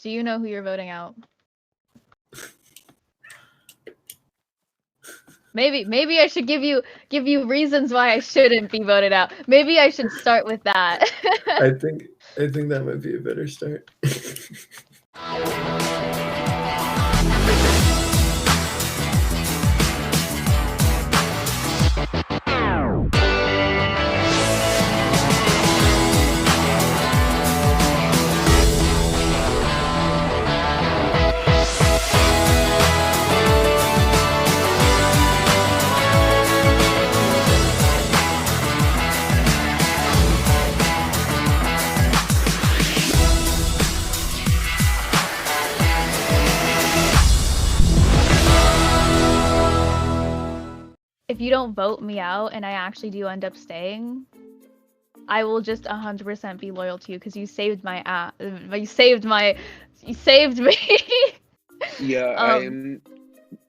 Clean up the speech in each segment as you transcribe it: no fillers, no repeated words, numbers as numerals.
do you know who you're voting out? Maybe I should give you reasons why I shouldn't be voted out. Maybe I should start with that. I think that might be a better start. If you don't vote me out and I actually do end up staying, I will just 100% be loyal to you because you saved my ass. You saved me. Yeah, I'm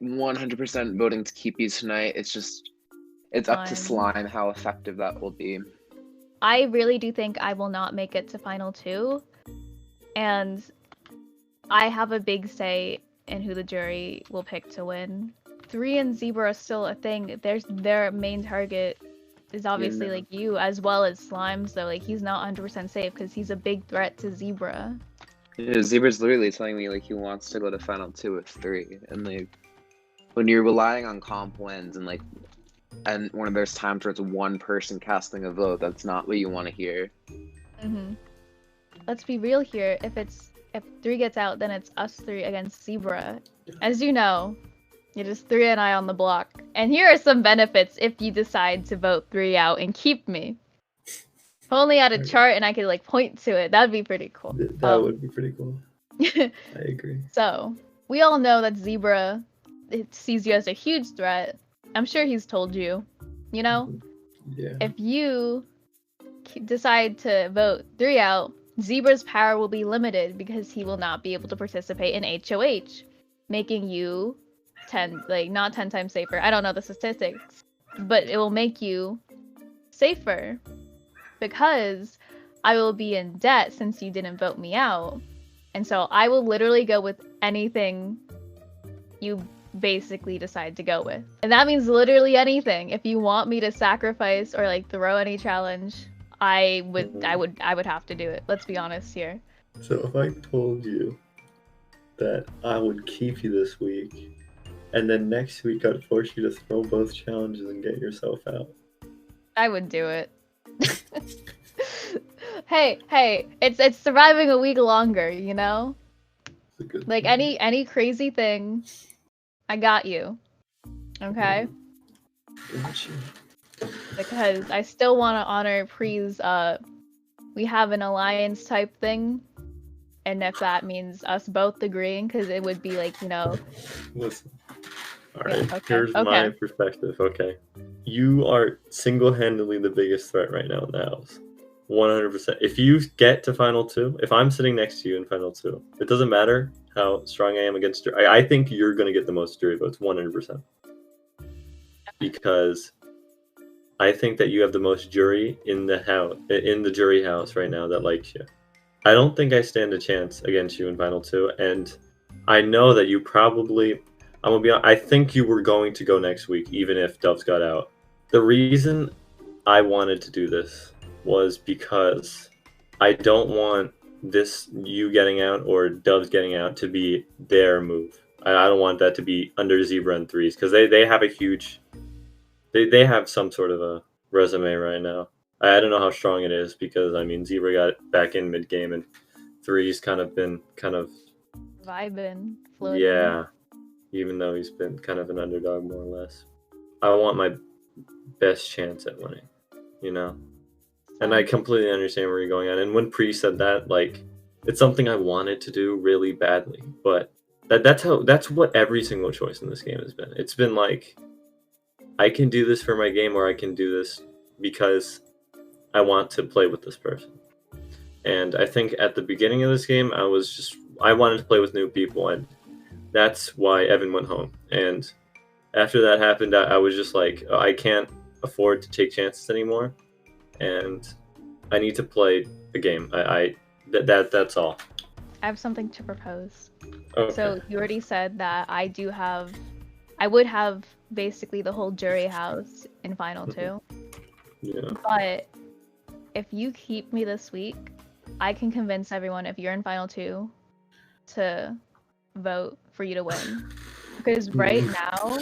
100% voting to keep you tonight. It's up to Slime how effective that will be. I really do think I will not make it to Final 2, and I have a big say in who the jury will pick to win. 3 and Zebra are still a thing. Their main target is obviously like you, as well as Slime, so like he's not 100% safe because he's a big threat to Zebra. Yeah, Zebra's literally telling me like he wants to go to Final 2 with 3, and like when you're relying on comp wins and when there's times where it's one person casting a vote, that's not what you want to hear. Let's be real here. If 3 gets out, then it's us 3 against Zebra. As you know, it is 3 and I on the block. And here are some benefits if you decide to vote 3 out and keep me. If only I had a chart and I could like point to it, that'd be pretty cool. That would be pretty cool. I agree. So, we all know that Zebra sees you as a huge threat. I'm sure he's told you, you know? Yeah. If you decide to vote 3 out, Zebra's power will be limited because he will not be able to participate in HOH, making you not 10 times safer. I don't know the statistics, but it will make you safer because I will be in debt since you didn't vote me out. And so I will literally go with anything you basically decide to go with. And that means literally anything. If you want me to sacrifice or like throw any challenge, I would have to do it. Let's be honest here. So if I told you that I would keep you this week, and then next week I'd force you to throw both challenges and get yourself out, I would do it. Hey, it's surviving a week longer, you know? Like any crazy thing, I got you. Okay? Gotcha. Because I still want to honor Pre's, we have an alliance type thing. And if that means us both agreeing, because it would be like, you know... Listen. Alright, okay. Here's my perspective, okay? You are single-handedly the biggest threat right now in the house. 100%. If you get to Final 2, if I'm sitting next to you in Final 2, it doesn't matter how strong I am against jury. I think you're going to get the most jury votes, 100%. Because I think that you have the most jury in the jury house right now that likes you. I don't think I stand a chance against you in Final 2, and I know that you probably... I'm gonna be honest, I think you were going to go next week, even if Doves got out. The reason I wanted to do this was because I don't want you getting out or Doves getting out to be their move. I don't want that to be under Zebra and 3s, because they have a huge... They have some sort of a resume right now. I don't know how strong it is, because, I mean, Zebra got back in mid-game, and 3's been vibing, floating. Yeah. Even though he's been kind of an underdog, more or less. I want my best chance at winning, you know? And I completely understand where you're going at. And when Pre said that, like, it's something I wanted to do really badly. But that's what every single choice in this game has been. It's been like, I can do this for my game, or I can do this because I want to play with this person. And I think at the beginning of this game, I wanted to play with new people, and that's why Evan went home. And after that happened, I was just like, I can't afford to take chances anymore, and I need to play the game. That's all. I have something to propose. Okay. So you already said that I would have basically the whole jury house in final two. Yeah. But if you keep me this week, I can convince everyone if you're in final two to vote for you to win. Because right now,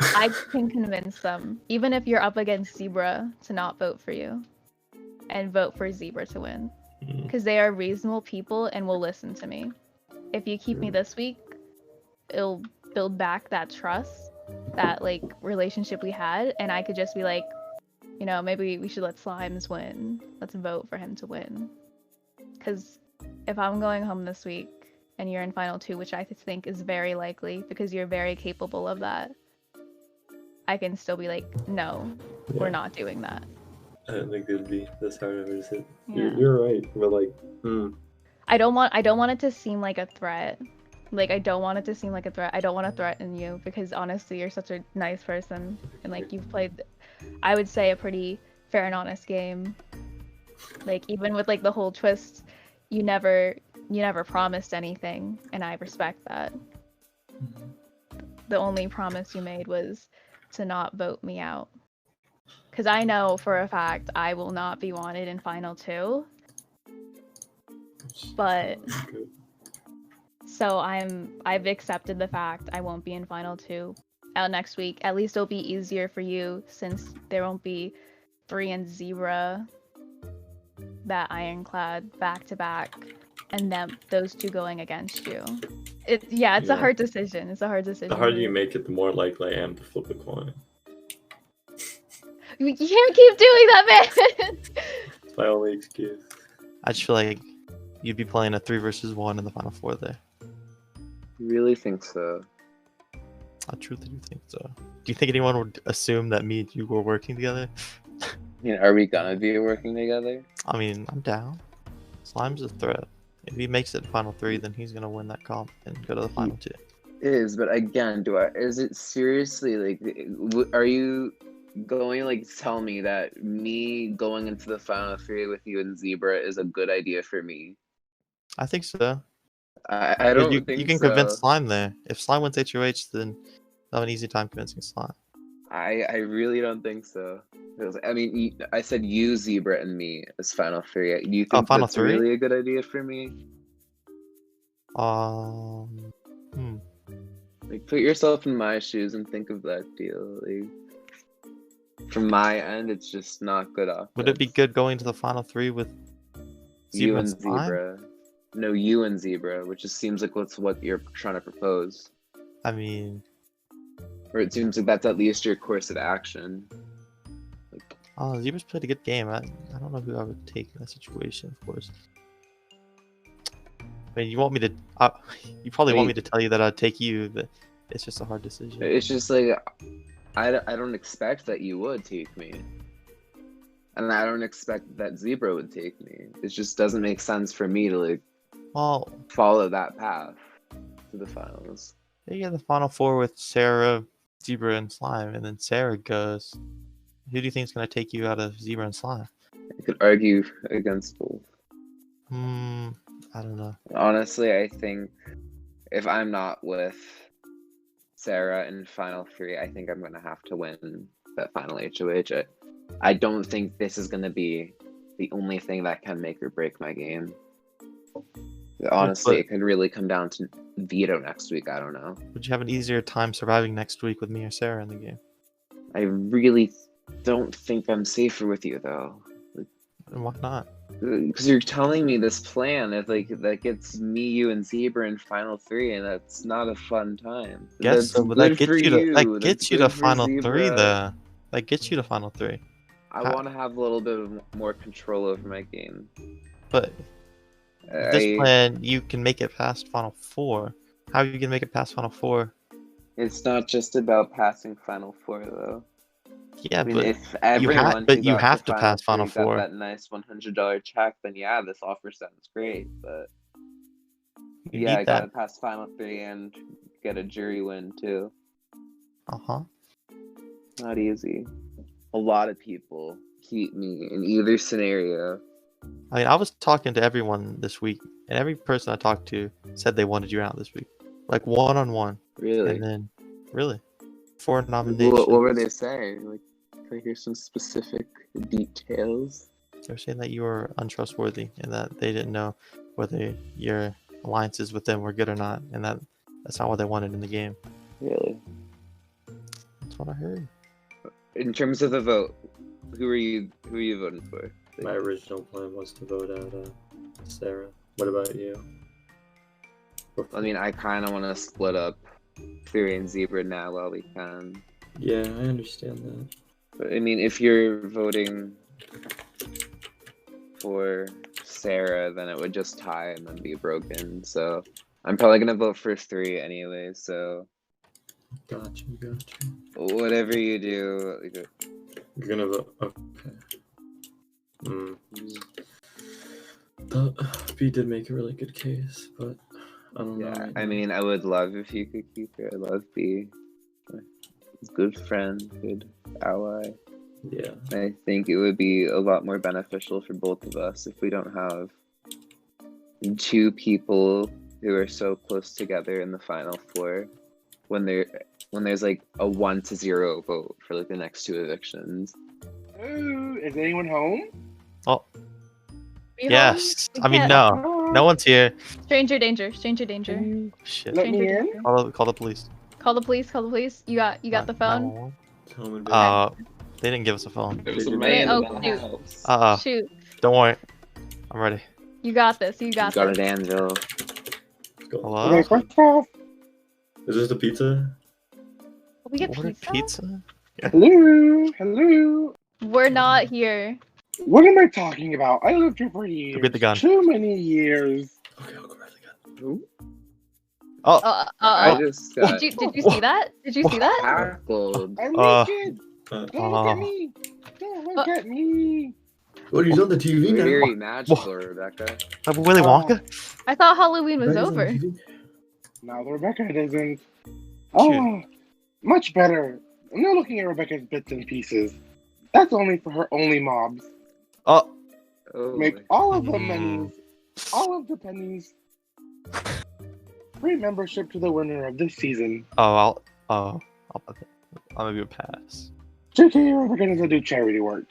I can convince them, even if you're up against Zebra, to not vote for you and vote for Zebra to win. Because they are reasonable people and will listen to me. If you keep me this week, it'll build back that trust, that like relationship we had, and I could just be like, you know, maybe we should let Slimes win. Let's vote for him to win. Because if I'm going home this week and you're in final two, which I think is very likely because you're very capable of that, I can still be like, no, we're not doing that. I don't think it'd be this hard of a decision. Yeah. You're right, but like, I don't want it to seem like a threat. Like, I don't want it to seem like a threat. I don't want to threaten you because honestly, you're such a nice person and like you've played, I would say, a pretty fair and honest game. Like even with like the whole twist, you never promised anything, and I respect that. The only promise you made was to not vote me out. Because I know for a fact I will not be wanted in final two. But so I've accepted the fact I won't be in final two out next week. At least it'll be easier for you since there won't be 3 and Zebra, that Ironclad back to back, and then those two going against you. It's a hard decision. It's a hard decision. The harder you make it, the more likely I am to flip a coin. You can't keep doing that, man! It's my only excuse. I just feel like you'd be playing a 3 versus 1 in the final 4 there. You really think so? I truly do think so. Do you think anyone would assume that me and you were working together? Are we gonna be working together? I mean, I'm down. Slime's a threat. If he makes it to final 3, then he's gonna win that comp and go to the final 2. Is, but again, is it seriously like, are you going to like tell me that me going into the final 3 with you and Zebra is a good idea for me? I think so. I don't you, think you can so. convince Slime there. If Slime wins HOH, then I'll have an easy time convincing Slime. I really don't think so. I mean, I said you, Zebra, and me as final 3. Do you think final that's 3? really a good idea for me? Like, put yourself in my shoes and think of that deal. Like, from my end, it's just not good off. Would it be good going to the final 3 with Zebra you and Slime? Zebra? No, you and Zebra, which just seems like what you're trying to propose. I mean, or it seems like that's at least your course of action. Zebra's played a good game. I don't know who I would take in that situation, of course. I mean, you want me to? You probably want me to tell you that I'd take you, but it's just a hard decision. It's just like I don't expect that you would take me, and I don't expect that Zebra would take me. It just doesn't make sense for me to like follow that path to the finals. You get the final 4 with Sarah, Zebra, and Slime, and then Sarah goes. Who do you think is going to take you out of Zebra and Slime? I could argue against both. I don't know. Honestly, I think if I'm not with Sarah in final 3, I think I'm going to have to win that final HOH. I don't think this is going to be the only thing that can make or break my game. Honestly, it could really come down to veto next week. I don't know. Would you have an easier time surviving next week with me or Sarah in the game? I really don't think I'm safer with you, though. And why not? Because you're telling me this plan that gets me, you, and Zebra in final 3, and that's not a fun time. Guess so, but that gets you to final 3, though. That gets you to final 3. I want to have a little bit of more control over my game. But this plan, you can make it past final 4. How are you gonna make it past final 4? It's not just about passing final 4, though. Yeah, I mean, if everyone you have to pass final 4. Got that nice $100 check, then yeah, this offer sounds great. But I gotta pass final 3 and get a jury win too. Not easy. A lot of people keep me in either scenario I mean, I was talking to everyone this week, and every person I talked to said they wanted you out this week, like one-on-one. Really? And then, really, 4 What nominations. were they saying? Like, can I hear some specific details? They were saying that you were untrustworthy and that they didn't know whether your alliances with them were good or not, and that's not what they wanted in the game. Really? That's what I heard. In terms of the vote, who are you voting for? My original plan was to vote out Sarah. What about you? I mean, I kind of want to split up Fury and Zebra now while we can. Yeah, I understand that. But I mean, if you're voting for Sarah, then it would just tie and then be broken. So I'm probably gonna vote for 3 anyway. So Got you. whatever you do, You're gonna vote. Okay. B did make a really good case, but I don't know. yeah. right I now. mean, I would love if you could keep her. I love B. Good friend, good ally. Yeah. I think it would be a lot more beneficial for both of us if we don't have 2 people who are so close together in the final 4 when there's like a 1-0 vote for like the next 2 evictions. Ooh, is anyone home? Oh, We yes. home? I mean, We no. can't- No one's here. Stranger danger. Stranger danger. Shit. Let me Stranger in. danger. Call the police. Call the police. Call the police. You got the phone. 911. Tell him They didn't give us a phone. There's a Did man you- in Oh, the shoot. house. Shoot. Don't worry. I'm ready. You got this. You got Got this. an anvil. Let's go. Hello? Okay, first off, Is this the pizza? We get Order pizza? pizza? hello. We're not here. What am I talking about? I lived here for years. get the gun. Too many years. Okay, I'll go grab the gun. Ooh, Oh, I just got Did you see that? Did you see that? tackled. I'm Uh, naked. Don't look uh, at me. Don't look at me. What are you on the TV now? Very magical, Rebecca. Willy Wonka? I thought Halloween was Rebecca's on over. TV? Now the Rebecca doesn't. Oh, much better. I'm not looking at Rebecca's bits and pieces. That's only for her only mobs. Oh, Oh, Make all of the pennies, all of the pennies. Free membership to the winner of this season. I'll give you a pass. JK, Rebecca doesn't do charity work.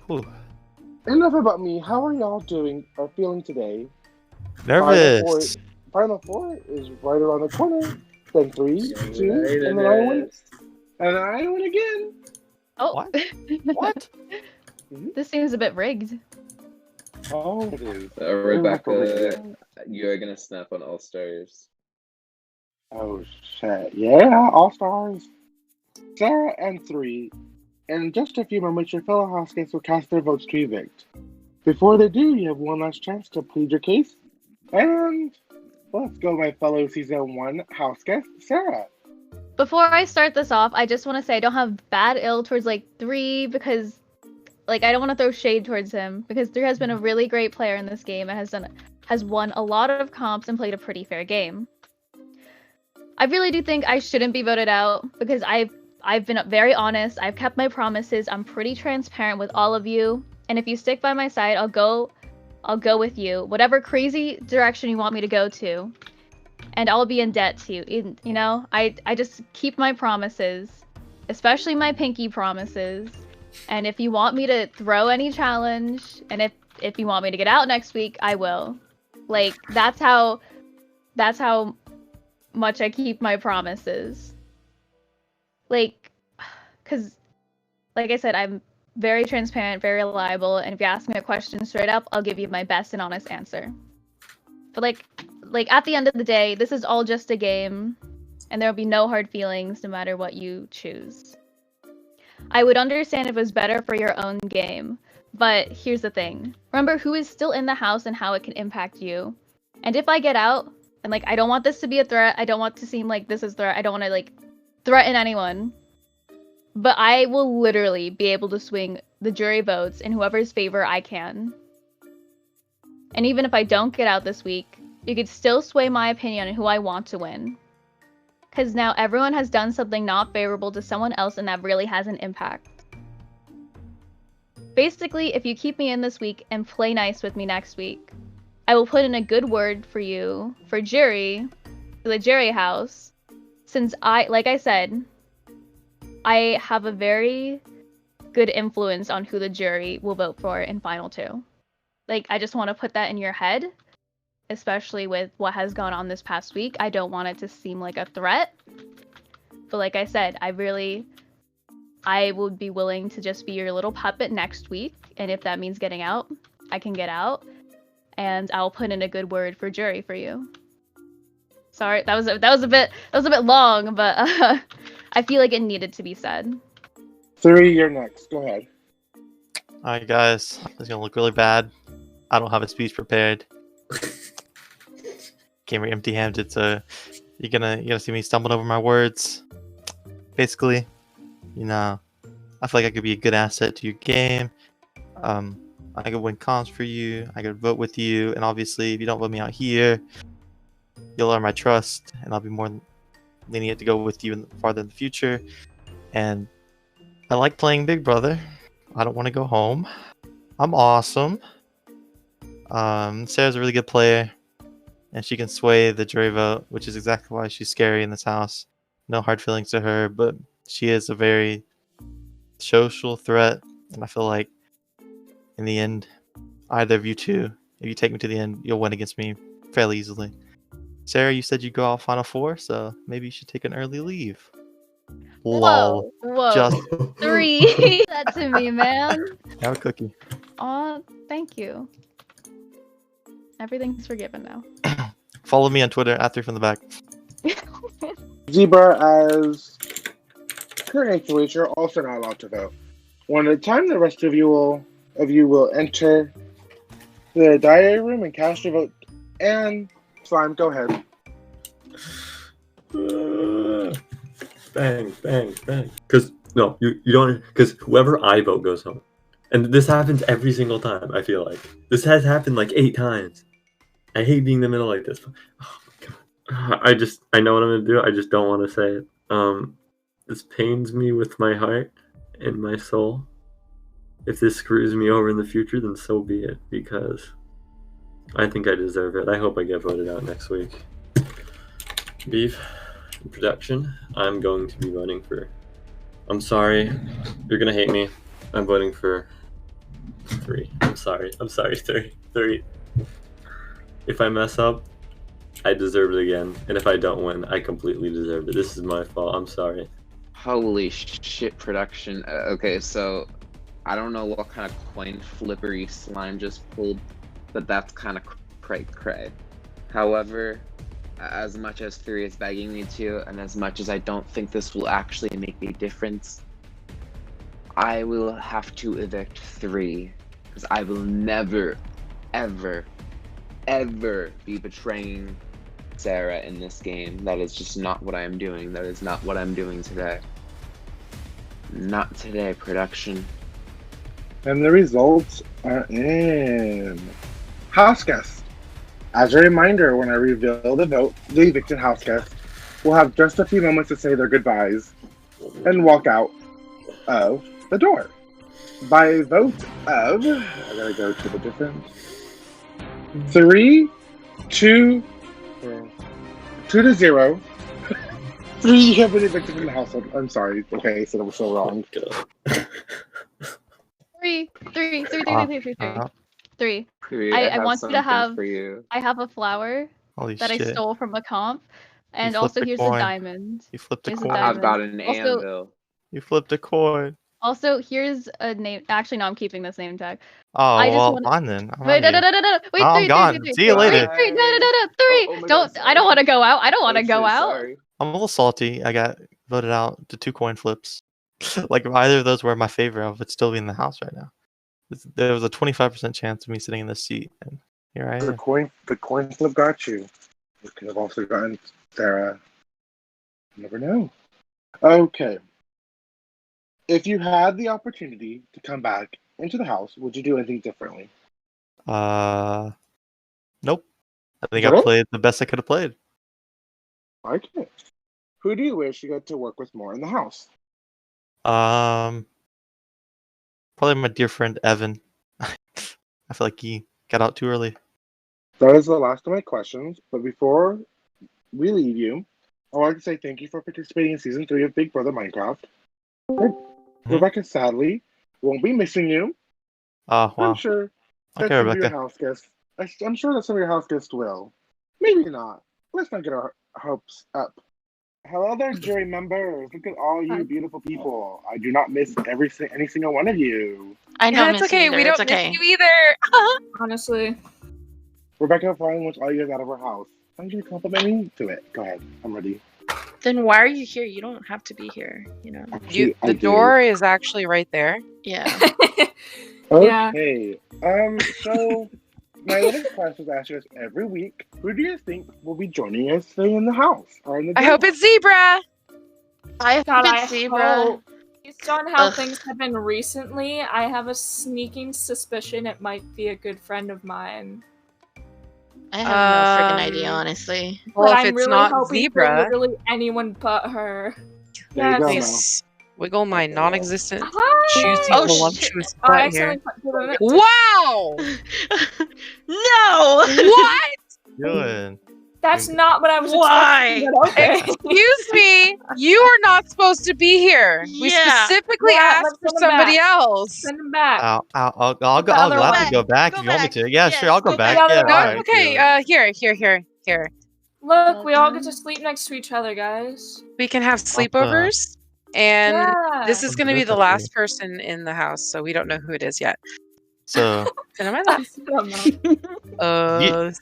Whew. Enough about me. How are y'all doing or feeling today? Nervous. Final four is right around the corner. Then 3, 2, Right and then I win. And I win again. Oh. What? What? This seems a bit rigged. Oh, it is. Rebecca, you're gonna snap on All Stars. Oh shit! Yeah, All Stars. Sarah and 3. In just a few moments, your fellow house guests will cast their votes to evict. Before they do, you have one last chance to plead your case. And let's go, my fellow season 1 house guest, Sarah. Before I start this off, I just want to say I don't have bad ill towards 3 because I don't want to throw shade towards him because 3 has been a really great player in this game and has won a lot of comps and played a pretty fair game. I really do think I shouldn't be voted out because I've been very honest. I've kept my promises. I'm pretty transparent with all of you, and if you stick by my side, I'll go with you. Whatever crazy direction you want me to go to. And I'll be in debt to you. I just keep my promises, especially my pinky promises. And if you want me to throw any challenge, and if you want me to get out next week, I will. That's how much I keep my promises. Cause like I said, I'm very transparent, very reliable, and if you ask me a question straight up, I'll give you my best and honest answer. But at the end of the day, this is all just a game, and there'll be no hard feelings no matter what you choose. I would understand if it was better for your own game, but here's the thing. Remember who is still in the house and how it can impact you. And if I get out, and I don't want this to be a threat, I don't want to seem like this is threat, I don't want to threaten anyone. But I will literally be able to swing the jury votes in whoever's favor I can. And even if I don't get out this week, you could still sway my opinion on who I want to win. Because now everyone has done something not favorable to someone else and that really has an impact. Basically, if you keep me in this week and play nice with me next week, I will put in a good word for you for jury, for the jury house, since like I said, I have a very good influence on who the jury will vote for in Final 2. Like, I just want to put that in your head, especially with what has gone on this past week. I don't want it to seem like a threat. But like I said, I would be willing to just be your little puppet next week, and if that means getting out, I can get out, and I'll put in a good word for jury for you. Sorry, that was a bit long, but I feel like it needed to be said. 3, you're next. Go ahead. Alright, guys. It's gonna look really bad. I don't have a speech prepared. Came here empty-handed, so you're gonna see me stumbling over my words. Basically, I feel like I could be a good asset to your game. I could win comps for you. I could vote with you, and obviously, if you don't vote me out here, you'll earn my trust, and I'll be more lenient to go with you farther in the future. And I like playing Big Brother. I don't want to go home. I'm awesome. Sarah's a really good player, and she can sway the jury vote, which is exactly why she's scary in this house. No hard feelings to her, but she is a very social threat, and I feel like in the end, either of you two, if you take me to the end, you'll win against me fairly easily. Sarah, you said you'd go out Final 4, so maybe you should take an early leave. Lol. Whoa. Just 3. That to me, man. have a cookie. Aw, thank you. Everything's forgiven now. Follow me on Twitter at 3 from the back. Zebra, as current HOH, you're also not allowed to vote. One at a time, the rest of you will enter the diary room and cast your vote. And Slime, go ahead. Bang, bang, bang. Because, no, you don't, because whoever I vote goes home. And this happens every single time, I feel like. This has happened like 8 times. I hate being in the middle like this. Oh my god. I know what I'm going to do. I just don't want to say it. This pains me with my heart and my soul. If this screws me over in the future, then so be it. Because I think I deserve it. I hope I get voted out next week. Beef, in production, I'm going to be voting for... I'm sorry. You're going to hate me. I'm voting for 3. I'm sorry, 3. If I mess up, I deserve it again. And if I don't win, I completely deserve it. This is my fault. I'm sorry. Holy shit, production. Okay, so I don't know what kind of coin flippery Slime just pulled, but that's kind of cray. However, as much as 3 is begging me to, and as much as I don't think this will actually make a difference, I will have to evict 3, because I will never, ever be betraying Sarah in this game. That is just not what I am doing. That is not what I'm doing today. Not today, production. And the results are in. House guest. As a reminder, when I reveal the vote, the evicted house guest will have just a few moments to say their goodbyes and walk out of the door. By a vote of, I gotta go to the difference. 3, 2 to 0. 3 have been evicted from the household. I'm sorry. Okay, I said it was so wrong. 3. I have want you to have. for you. I have a flower Holy that shit. I stole from a comp, and flipped also a here's coin. a diamond. You flipped a Here's a coin. diamond. I've got an Also- anvil. You flipped a coin. Also, here's a name. Actually, no, I'm keeping this name tag. Oh, I just well, wanna- fine then. I'm Wait, outta no. here. Wait, I'm 3. gone. See you later. Wait, 3. No. 3. Oh my Don't. God, I don't want to go out. I don't want to I'm go so out. sorry. I'm a little salty. I got voted out to 2 coin flips. Like, if either of those were my favorite, I would still be in the house right now. There was a 25% chance of me sitting in this seat, and here I The am. coin flip got you. You could have also gotten Sarah. You never know. Okay. If you had the opportunity to come back into the house, would you do anything differently? Nope. I think Really? I played the best I could have played. Okay. Who do you wish you got to work with more in the house? Probably my dear friend Evan. I feel like he got out too early. That is the last of my questions. But before we leave you, I wanted to say thank you for participating in season 3 of Big Brother Minecraft. Rebecca sadly won't be missing you. Oh, wow. I'm sure that Okay, some of your Rebecca. house guests. I'm sure that some of your house guests will. Maybe not. Let's not get our hopes up. Hello there, jury members. Look at all you beautiful people. I do not miss any single one of you. I don't It's miss okay. you either. We don't It's okay. miss you either. Honestly. Rebecca finally wants all you guys out of her house. I'm going to compliment me to it. Go ahead. I'm ready. Then why are you here? You don't have to be here, you know? Actually, I The do. door is actually right there. Yeah. Yeah. Okay. So my little class was asking us every week, who do you think will be joining us staying in the house or in the I hope it's Zebra. I hope God, it's Zebra. hope. Based on how Ugh. things have been recently, I have a sneaking suspicion it might be a good friend of mine. I have no freaking idea, honestly. Well, But if I'm it's really not hoping for Zebra, literally anyone but her. There you go, Yes. please wiggle my non-existent, Hi! juicy, Oh, voluptuous shit. I butt accidentally here. put it in. Wow! No! What? Doing. That's not what I was Why? expecting, but okay. Excuse me, you are not supposed to be here. We Yeah. specifically Yeah, asked let's for send him somebody back. else. Send him back. I'll The other gladly way. go back Go if you want me back. to. Yeah, Yes, sure, I'll go go back. back. Yeah, The other all way. right. Okay, here. Look, we all get to Welcome. sleep next to each other, guys. We can have sleepovers, and Yeah. this is Sounds going to be good, the Sophie. last person in the house, so we don't know who it is yet. So Sit on my lap.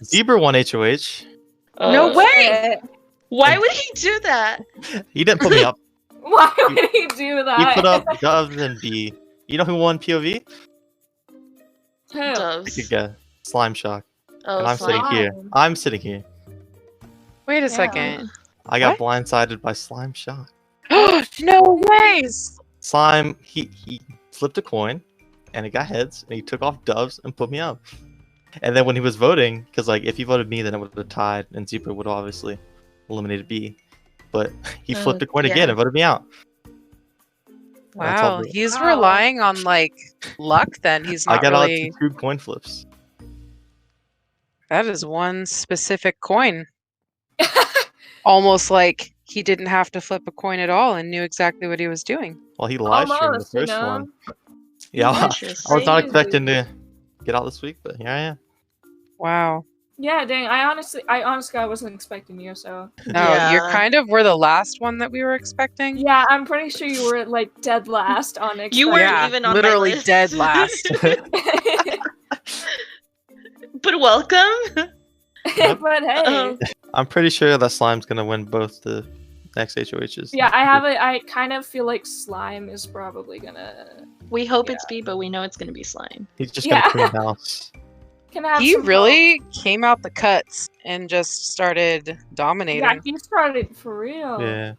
Zebra won HOH. No way! Shit. Why would he do that? He didn't put me up. Why would he do that? He put up Doves and B. You know who won POV? Who? Take a Doves. guess. Slime Shock. Oh, And I'm sitting slime. here. I'm sitting here. Wait a Yeah. second. I got What? blindsided by Slime Shock. No ways! Slime, he flipped a coin, and it got heads, and he took off Doves and put me up. And then when he was voting, because like if he voted me, then it would have tied, and Zebra would have obviously eliminated B. But he flipped a coin yeah. again and voted me out. That's all Wow, good. he's Wow. relying on like luck. Then he's I not got really. out 2 coin flips. That is one specific coin. Almost like he didn't have to flip a coin at all and knew exactly what he was doing. Well, he live streamed the Almost, you first know? one. Yeah, I was not Crazy. expecting to get out this week, but here I am. Wow. Yeah, dang. I honestly, I wasn't expecting you. So No, Yeah. you're kind of were the last one that we were expecting. yeah, I'm pretty sure you were like dead last on expecting. You weren't Yeah, even on my literally list. dead last. But welcome. But hey, I'm pretty sure that Slime's gonna win both the next HOHs. yeah, I kind of feel like Slime is probably gonna We hope it's B, but we know it's gonna be slime. He's just Yeah. gonna clean house. can have. He some really came out the cuts and just started hope. dominating. Yeah, he started for real. Yeah.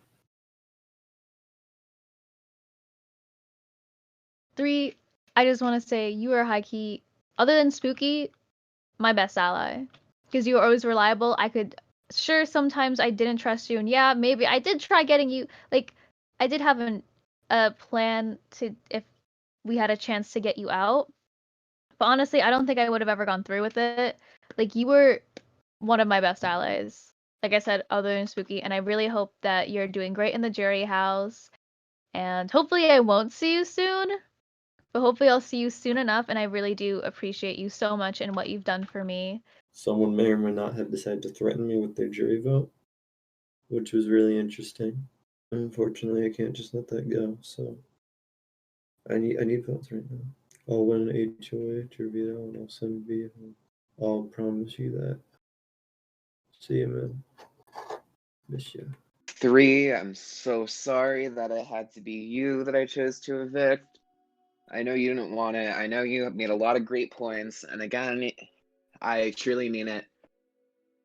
3, I just want to say you are high key, other than Spooky, my best ally. Because you were always reliable. Sure, sometimes I didn't trust you, and yeah, maybe I did try getting you. Like, I did have a plan to if we had a chance to get you out. But honestly, I don't think I would have ever gone through with it. Like, you were one of my best allies. Like I said, other than Spooky, and I really hope that you're doing great in the jury house. And hopefully I won't see you soon. But hopefully I'll see you soon enough, and I really do appreciate you so much and what you've done for me. Someone may or may not have decided to threaten me with their jury vote, which was really interesting. Unfortunately, I can't just let that go. So I need votes right now. I'll win an HOH or veto, and I'll send V home. I'll promise you that. See you, man. Miss you. 3, I'm so sorry that it had to be you that I chose to evict. I know you didn't want it. I know you made a lot of great points. And again, I truly mean it.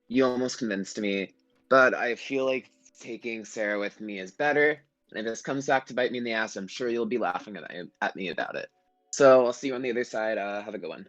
You almost convinced me. But I feel like taking Sarah with me is better. And if this comes back to bite me in the ass, I'm sure you'll be laughing at me about it. So I'll see you on the other side. Have a good one.